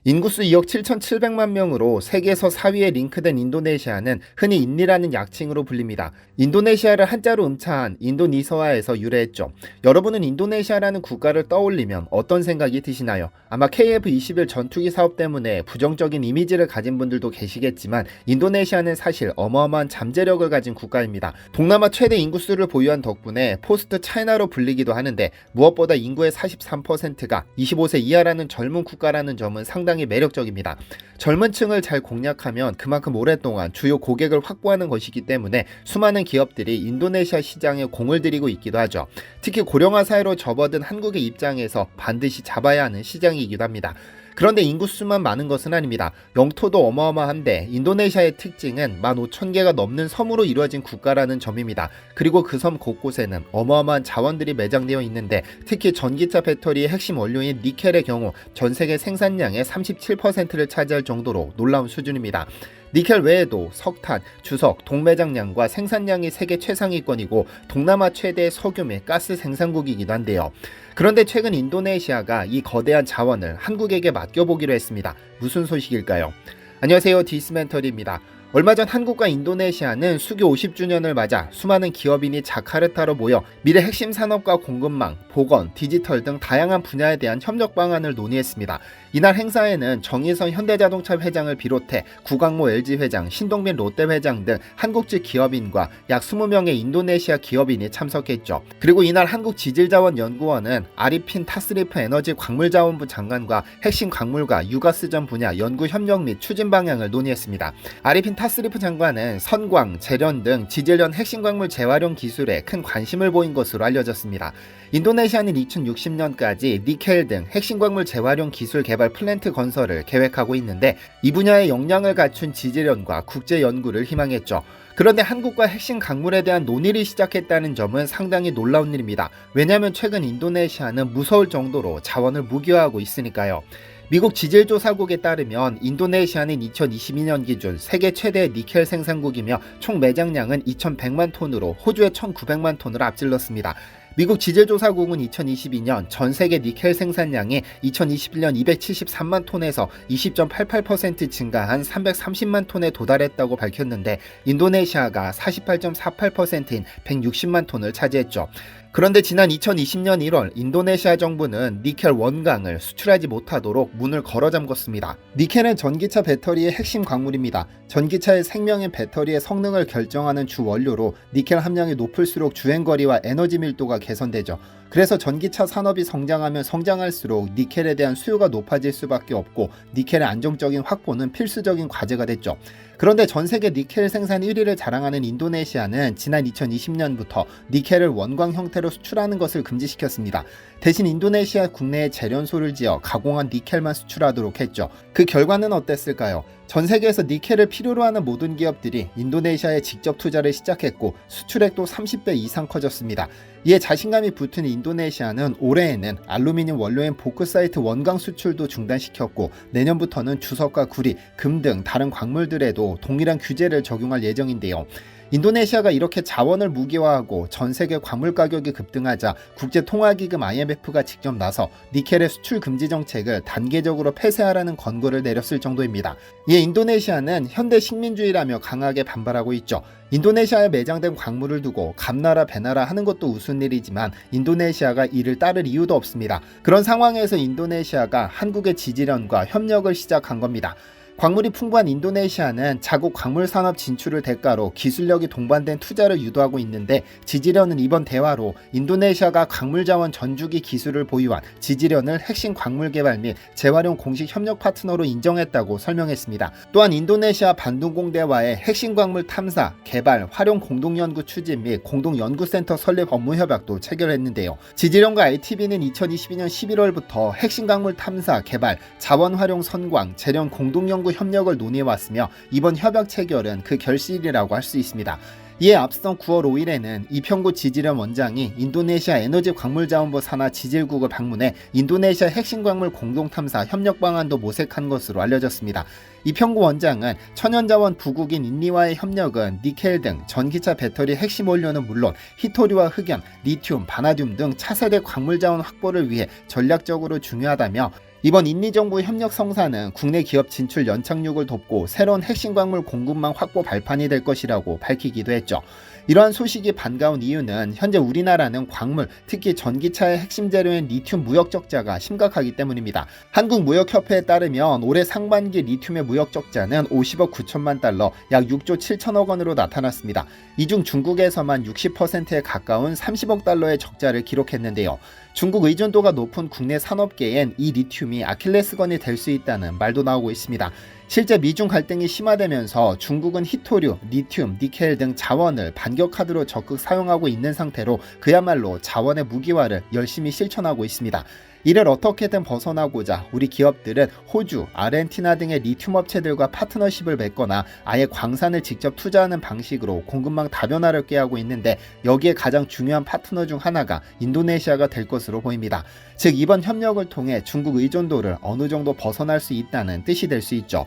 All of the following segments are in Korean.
인구수 2억 7,700만 명으로 세계에서 4위에 링크된 인도네시아는 흔히 인리라는 약칭으로 불립니다. 인도네시아를 한자로 음차한 인도니서아에서 유래했죠. 여러분은 인도네시아라는 국가를 떠올리면 어떤 생각이 드시나요? 아마 KF-21 전투기 사업 때문에 부정적인 이미지를 가진 분들도 계시겠지만 인도네시아는 사실 어마어마한 잠재력을 가진 국가입니다. 동남아 최대 인구수를 보유한 덕분에 포스트 차이나로 불리기도 하는데 무엇보다 인구의 43%가 25세 이하라는 젊은 국가라는 점은 상당히 매력적입니다. 젊은 층을 잘 공략하면 그만큼 오랫동안 주요 고객을 확보하는 것이기 때문에 수많은 기업들이 인도네시아 시장에 공을 들이고 있기도 하죠. 특히 고령화 사회로 접어든 한국의 입장에서 반드시 잡아야 하는 시장이기도 합니다. 그런데 인구수만 많은 것은 아닙니다. 영토도 어마어마한데 인도네시아의 특징은 15,000개가 넘는 섬으로 이루어진 국가라는 점입니다. 그리고 그 섬 곳곳에는 어마어마한 자원들이 매장되어 있는데 특히 전기차 배터리의 핵심 원료인 니켈의 경우 전 세계 생산량의 37%를 차지할 정도로 놀라운 수준입니다. 니켈 외에도 석탄, 주석, 동매장량과 생산량이 세계 최상위권이고 동남아 최대의 석유 및 가스 생산국이기도 한데요. 그런데 최근 인도네시아가 이 거대한 자원을 한국에게 맡겨보기로 했습니다. 무슨 소식일까요? 안녕하세요, 디스멘터리입니다. 얼마 전 한국과 인도네시아는 수교 50주년을 맞아 수많은 기업인이 자카르타로 모여 미래 핵심 산업과 공급망, 보건, 디지털 등 다양한 분야에 대한 협력 방안을 논의했습니다. 이날 행사에는 정의선 현대자동차 회장을 비롯해 구광모 LG 회장, 신동빈 롯데 회장 등 한국 측 기업인과 약 20명의 인도네시아 기업인이 참석했죠. 그리고 이날 한국지질자원연구원은 아리핀 타스리프 에너지 광물자원부 장관과 핵심 광물과 유가스전 분야 연구 협력 및 추진 방향을 논의했습니다. 아리핀 타스리프 장관은 선광, 재련 등 지질련 핵심 광물 재활용 기술에 큰 관심을 보인 것으로 알려졌습니다. 인도네시아는 2060년까지 니켈 등 핵심 광물 재활용 기술 개발 플랜트 건설을 계획하고 있는데 이 분야의 역량을 갖춘 지질련과 국제 연구를 희망했죠. 그런데 한국과 핵심 광물에 대한 논의를 시작했다는 점은 상당히 놀라운 일입니다. 왜냐하면 최근 인도네시아는 무서울 정도로 자원을 무기화하고 있으니까요. 미국 지질조사국에 따르면 인도네시아는 2022년 기준 세계 최대 니켈 생산국이며 총 매장량은 2,100만 톤으로 호주의 1,900만 톤을 앞질렀습니다. 미국 지질조사국은 2022년 전 세계 니켈 생산량이 2021년 273만 톤에서 20.88% 증가한 330만 톤에 도달했다고 밝혔는데 인도네시아가 48.48%인 160만 톤을 차지했죠. 그런데 지난 2020년 1월 인도네시아 정부는 니켈 원강을 수출하지 못하도록 문을 걸어 잠궜습니다. 니켈은 전기차 배터리의 핵심 광물입니다. 전기차의 생명인 배터리의 성능을 결정하는 주 원료로 니켈 함량이 높을수록 주행거리와 에너지 밀도가 개선되죠. 그래서 전기차 산업이 성장하면 성장할수록 니켈에 대한 수요가 높아질 수밖에 없고 니켈의 안정적인 확보는 필수적인 과제가 됐죠. 그런데 전 세계 니켈 생산 1위를 자랑하는 인도네시아는 지난 2020년부터 니켈을 원광 형태로 수출하는 것을 금지시켰습니다. 대신 인도네시아 국내에 재련소를 지어 가공한 니켈만 수출하도록 했죠. 그 결과는 어땠을까요? 전 세계에서 니켈을 필요로 하는 모든 기업들이 인도네시아에 직접 투자를 시작했고 수출액도 30배 이상 커졌습니다. 이에 자신감이 붙은 인도네시아는 올해에는 알루미늄 원료인 보크사이트 원강 수출도 중단시켰고 내년부터는 주석과 구리, 금 등 다른 광물들에도 동일한 규제를 적용할 예정인데요. 인도네시아가 이렇게 자원을 무기화하고 전 세계 광물 가격이 급등하자 국제통화기금 IMF가 직접 나서 니켈의 수출 금지 정책을 단계적으로 폐쇄하라는 권고를 내렸을 정도입니다. 이에 인도네시아는 현대 식민주의라며 강하게 반발하고 있죠. 인도네시아에 매장된 광물을 두고 감나라 배나라 하는 것도 우스운 일이지만 인도네시아가 이를 따를 이유도 없습니다. 그런 상황에서 인도네시아가 한국의 지질련과 협력을 시작한 겁니다. 광물이 풍부한 인도네시아는 자국 광물 산업 진출을 대가로 기술력이 동반된 투자를 유도하고 있는데 지질련은 이번 대화로 인도네시아가 광물자원 전주기 기술을 보유한 지질련을 핵심 광물 개발 및 재활용 공식 협력 파트너로 인정했다고 설명했습니다. 또한 인도네시아 반둥공대와의 핵심 광물 탐사, 개발, 활용 공동연구 추진 및 공동연구센터 설립 업무 협약도 체결했는데요. 지질련과 ITB는 2022년 11월부터 핵심 광물 탐사, 개발, 자원 활용 선광, 재련 공동연구 협력을 논의해왔으며 이번 협약 체결은 그 결실이라고 할 수 있습니다. 이에 앞서 9월 5일에는 이평구 지질련 원장이 인도네시아 에너지 광물자원부 산하 지질국을 방문해 인도네시아 핵심 광물 공동탐사 협력 방안도 모색한 것으로 알려졌습니다. 이평구 원장은 천연자원 부국인 인리와의 협력은 니켈 등 전기차 배터리 핵심 원료는 물론 히토리와 흑연, 리튬, 바나듐 등 차세대 광물자원 확보를 위해 전략적으로 중요하다며 이번 인리정부 협력 성사는 국내 기업 진출 연착륙을 돕고 새로운 핵심 광물 공급망 확보 발판이 될 것이라고 밝히기도 했죠. 이러한 소식이 반가운 이유는 현재 우리나라는 광물, 특히 전기차의 핵심 재료인 리튬 무역 적자가 심각하기 때문입니다. 한국무역협회에 따르면 올해 상반기 리튬의 무역 적자는 50억 9천만 달러, 약 6조 7천억 원으로 나타났습니다. 이 중 중국에서만 60%에 가까운 30억 달러의 적자를 기록했는데요. 중국 의존도가 높은 국내 산업계엔 이 리튬이 아킬레스건이 될 수 있다는 말도 나오고 있습니다. 실제 미중 갈등이 심화되면서 중국은 히토류, 리튬, 니켈 등 자원을 반격카드로 적극 사용하고 있는 상태로 그야말로 자원의 무기화를 열심히 실천하고 있습니다. 이를 어떻게든 벗어나고자 우리 기업들은 호주, 아르헨티나 등의 리튬 업체들과 파트너십을 맺거나 아예 광산을 직접 투자하는 방식으로 공급망 다변화를 꾀하고 있는데, 여기에 가장 중요한 파트너 중 하나가 인도네시아가 될 것으로 보입니다. 즉 이번 협력을 통해 중국 의존도를 어느 정도 벗어날 수 있다는 뜻이 될 수 있죠.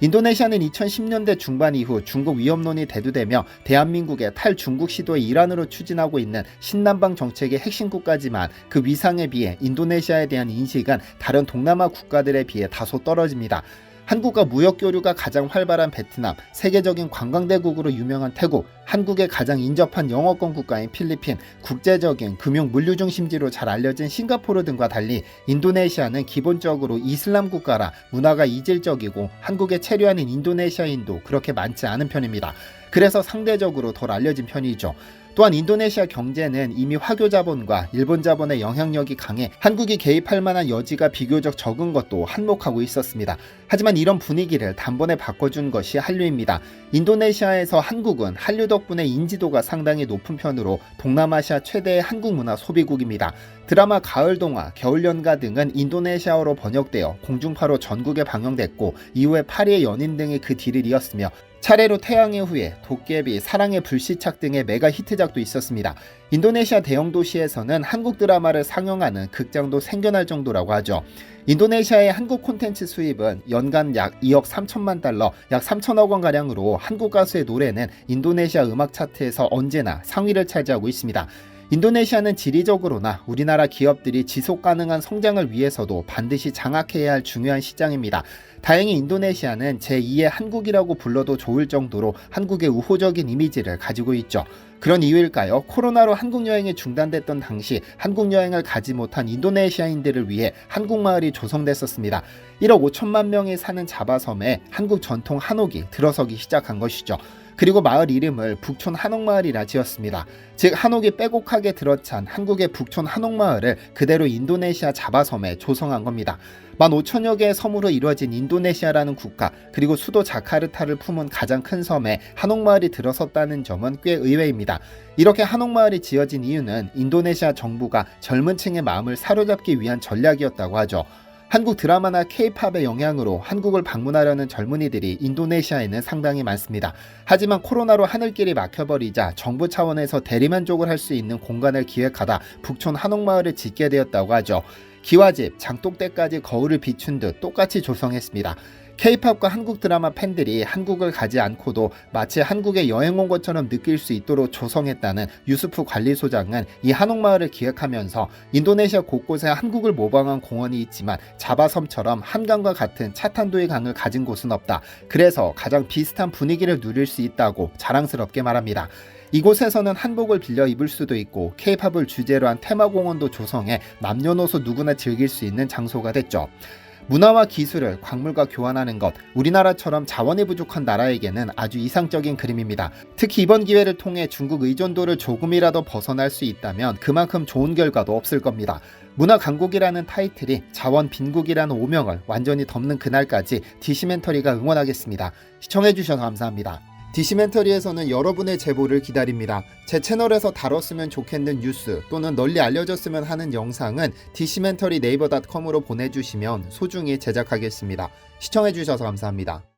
인도네시아는 2010년대 중반 이후 중국 위협론이 대두되며 대한민국의 탈중국 시도의 일환으로 추진하고 있는 신남방 정책의 핵심 국가지만 그 위상에 비해 인도네시아에 대한 인식은 다른 동남아 국가들에 비해 다소 떨어집니다. 한국과 무역 교류가 가장 활발한 베트남, 세계적인 관광대국으로 유명한 태국, 한국에 가장 인접한 영어권 국가인 필리핀, 국제적인 금융 물류 중심지로 잘 알려진 싱가포르 등과 달리 인도네시아는 기본적으로 이슬람 국가라 문화가 이질적이고 한국에 체류하는 인도네시아인도 그렇게 많지 않은 편입니다. 그래서 상대적으로 덜 알려진 편이죠. 또한 인도네시아 경제는 이미 화교 자본과 일본 자본의 영향력이 강해 한국이 개입할 만한 여지가 비교적 적은 것도 한몫하고 있었습니다. 하지만 이런 분위기를 단번에 바꿔준 것이 한류입니다. 인도네시아에서 한국은 한류 덕분에 인지도가 상당히 높은 편으로 동남아시아 최대의 한국 문화 소비국입니다. 드라마 가을동화, 겨울연가 등은 인도네시아어로 번역되어 공중파로 전국에 방영됐고 이후에 파리의 연인 등이 그 뒤를 이었으며 차례로 태양의 후예, 도깨비, 사랑의 불시착 등의 메가 히트작도 있었습니다. 인도네시아 대형 도시에서는 한국 드라마를 상영하는 극장도 생겨날 정도라고 하죠. 인도네시아의 한국 콘텐츠 수입은 연간 약 2억 3천만 달러, 약 3천억 원가량으로 한국 가수의 노래는 인도네시아 음악 차트에서 언제나 상위를 차지하고 있습니다. 인도네시아는 지리적으로나 우리나라 기업들이 지속 가능한 성장을 위해서도 반드시 장악해야 할 중요한 시장입니다. 다행히 인도네시아는 제2의 한국이라고 불러도 좋을 정도로 한국의 우호적인 이미지를 가지고 있죠. 그런 이유일까요? 코로나로 한국 여행이 중단됐던 당시 한국 여행을 가지 못한 인도네시아인들을 위해 한국 마을이 조성됐었습니다. 1억 5천만 명이 사는 자바섬에 한국 전통 한옥이 들어서기 시작한 것이죠. 그리고 마을 이름을 북촌 한옥마을이라 지었습니다. 즉 한옥이 빼곡하게 들어찬 한국의 북촌 한옥마을을 그대로 인도네시아 자바섬에 조성한 겁니다. 15,000여 개의 섬으로 이루어진 인도네시아라는 국가, 그리고 수도 자카르타를 품은 가장 큰 섬에 한옥마을이 들어섰다는 점은 꽤 의외입니다. 이렇게 한옥마을이 지어진 이유는 인도네시아 정부가 젊은 층의 마음을 사로잡기 위한 전략이었다고 하죠. 한국 드라마나 K-팝의 영향으로 한국을 방문하려는 젊은이들이 인도네시아에는 상당히 많습니다. 하지만 코로나로 하늘길이 막혀버리자 정부 차원에서 대리만족을 할 수 있는 공간을 기획하다 북촌 한옥마을을 짓게 되었다고 하죠. 기와집, 장독대까지 거울을 비춘 듯 똑같이 조성했습니다. K-팝과 한국 드라마 팬들이 한국을 가지 않고도 마치 한국에 여행 온 것처럼 느낄 수 있도록 조성했다는 유수프 관리소장은 이 한옥마을을 기획하면서 인도네시아 곳곳에 한국을 모방한 공원이 있지만 자바섬처럼 한강과 같은 차탄도의 강을 가진 곳은 없다. 그래서 가장 비슷한 분위기를 누릴 수 있다고 자랑스럽게 말합니다. 이곳에서는 한복을 빌려 입을 수도 있고 K-팝을 주제로 한 테마공원도 조성해 남녀노소 누구나 즐길 수 있는 장소가 됐죠. 문화와 기술을 광물과 교환하는 것, 우리나라처럼 자원이 부족한 나라에게는 아주 이상적인 그림입니다. 특히 이번 기회를 통해 중국 의존도를 조금이라도 벗어날 수 있다면 그만큼 좋은 결과도 없을 겁니다. 문화 강국이라는 타이틀이 자원 빈국이라는 오명을 완전히 덮는 그날까지 디시멘터리가 응원하겠습니다. 시청해주셔서 감사합니다. 디시멘터리에서는 여러분의 제보를 기다립니다. 제 채널에서 다뤘으면 좋겠는 뉴스 또는 널리 알려졌으면 하는 영상은 디시멘터리 네이버.com으로 보내주시면 소중히 제작하겠습니다. 시청해주셔서 감사합니다.